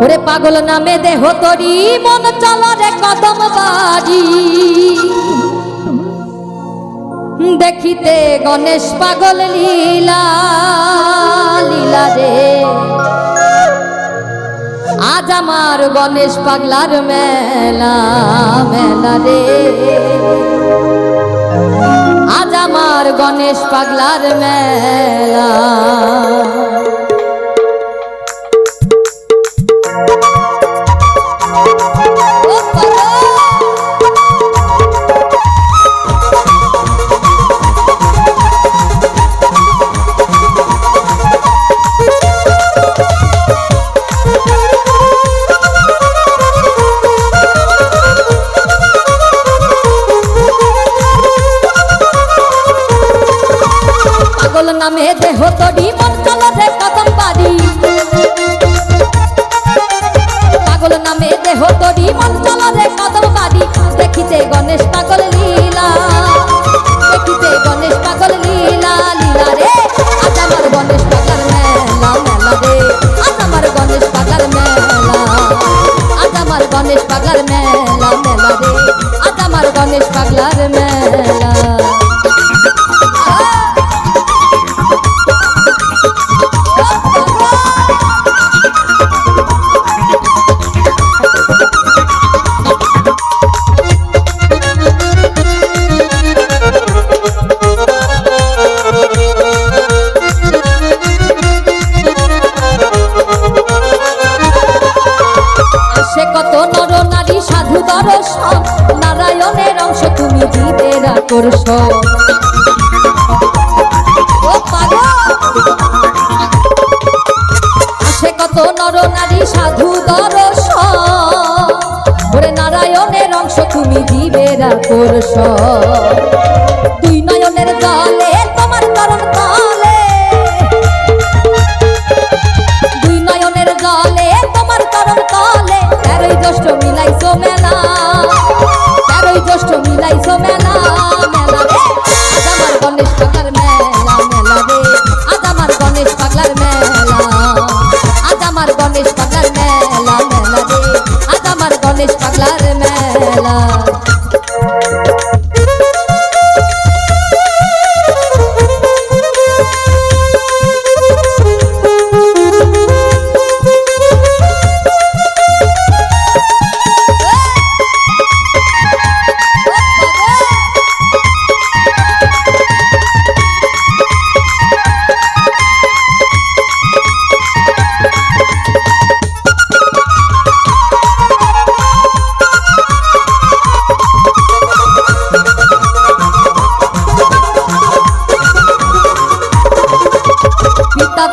ওরে পাগল নামে দেহ তরি মন চলো রে কদম বাড়ি দেখিতে গণেশ পাগল লীলা লীলা রে আজ আমার গণেশ পাগলার মেলা মেলা রে আজ আমার গণেশ পাগলার মেলা নামে দেহ তরি মন চলো রে কদম বাড়ি পাগল নামে দেহ তরি মন চলো রে কদম বাড়ি দেখিতে গণেশ পাগল লীলা দেখিতে গণেশ পাগল লীলা লীলা রে আজ আমার গণেশ পাগলার মেলা মেলা রে আজ আমার গণেশ পাগলার মেলা আজ আমার গণেশ পাগলার মেলা মেলা রে আজ আমার গণেশ পাগলার মেলা কত নর নারী সাধু দর্শন নারায়ণের অংশ তুমি জীবের আকর্ষণ আসে কত নর নারী সাধু দর্শন ওরে নারায়ণের অংশ তুমি জীবের আকর্ষণ দুই নয়নের জলে তোমার চরণ তলে দুই নয়নের জলে তোমার চরণ তলে তেরোই জ্যৈষ্ঠ মিলাইছো মেলা তেরোই জ্যৈষ্ঠ মিলাইছো মেলা মেলা রে আজ আমার গণেশ পাগলার মেলা মেলা রে আজ আমার গণেশ পাগলার মেলা আজ আমার গণেশ পাগলার মেলা মেলা রে আজ আমার গণেশ পাগলার মেলা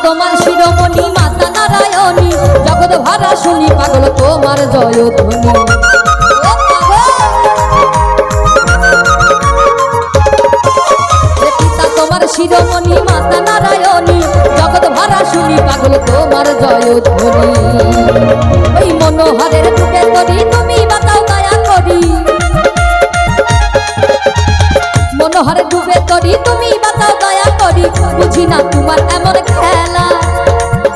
তোমার শিরোমণি মাতা নারায়ণী জগৎ ভরা শুনি পাগল তোমার জয়ধ্বনি পিতা তোমার শিরোমণি মাতা নারায়ণী জগৎ ভরা শুনি পাগল তোমার জয়ধ্বনি ওই মনোহরের বুকে তরি তুমি বাঁচাও দয়া করি মনোহরে ডুবে তরি তুমি বাঁচাও দয়া করি বুঝি না তোমার এমন খেলা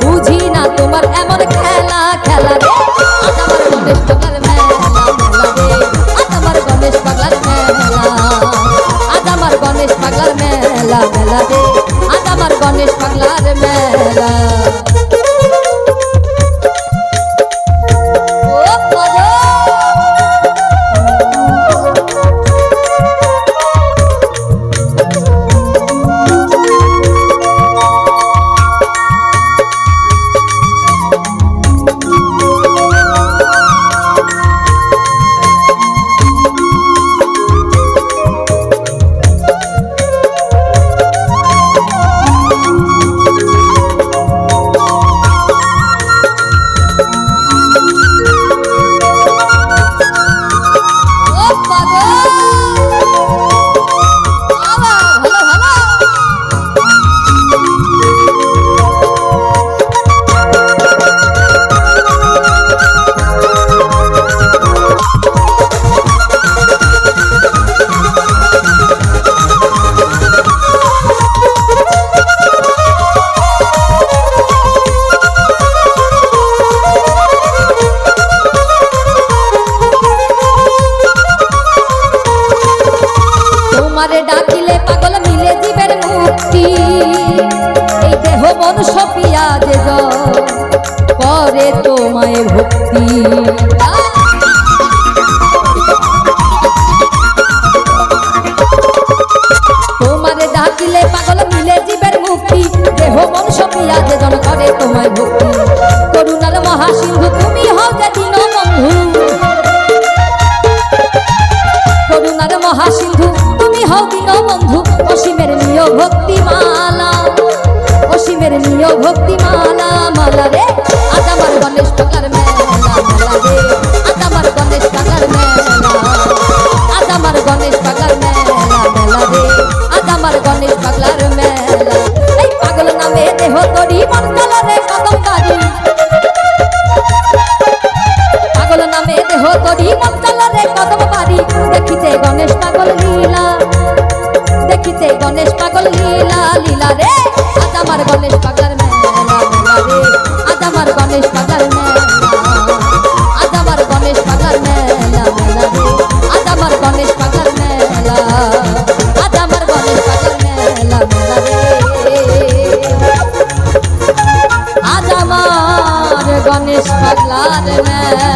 বুঝি না তোমার এমন খেলা খেলা রে আজ আমার গণেশ পাগলার মেলা মেলা রে আজ আমার গণেশ পাগলার মেলা আজ আমার গণেশ পাগলার মেলা মেলা রে আজ আমার গণেশ পাগলার মেলা করে তোমায় ভক্তি। তোমারে ডাকিলে পাগল মিলে জীবের মুক্তি, দেহ মন সপিয়া যে জন করে তোমায় ভক্তি। করুণার মহাসিন্ধু তুমি হও যে দীনবন্ধু, করুণার মহাসিন্ধু তুমি হও দীনবন্ধু। অসীমের নিয় ভক্তিমালা, অসীমের নিয় ভক্তিমালা মালা রে। আজ আমার গণেশ পাগলার মেলা মেলা রে, আজ আমার গণেশ পাগলার মেলা, আজ আমার গণেশ পাগলার মেলা মেলা রে, আজ আমার গণেশ পাগলার মেলা। এই পাগল নামে দেহ তরি মন চলে রে কদম বাড়ি, পাগল নামে দেহ তরি মন চলে রে কদম বাড়ি। দেখিতে গণেশ পাগল লীলা, দেখিতে গণেশ পাগল লীলা লীলা রে। আজ আমার গণেশ পাগলার মেলা মেলা রে, আজ আমার গণেশ পাগলার মেলা, আজ আমার গণেশ পাগলার মেলা মেলা রে, আজ আমার গণেশ পাগলার মেলা, আজ আমার গণেশ পাগলার মেলা মেলা রে, আজ আমার গণেশ পাগলার মেলা।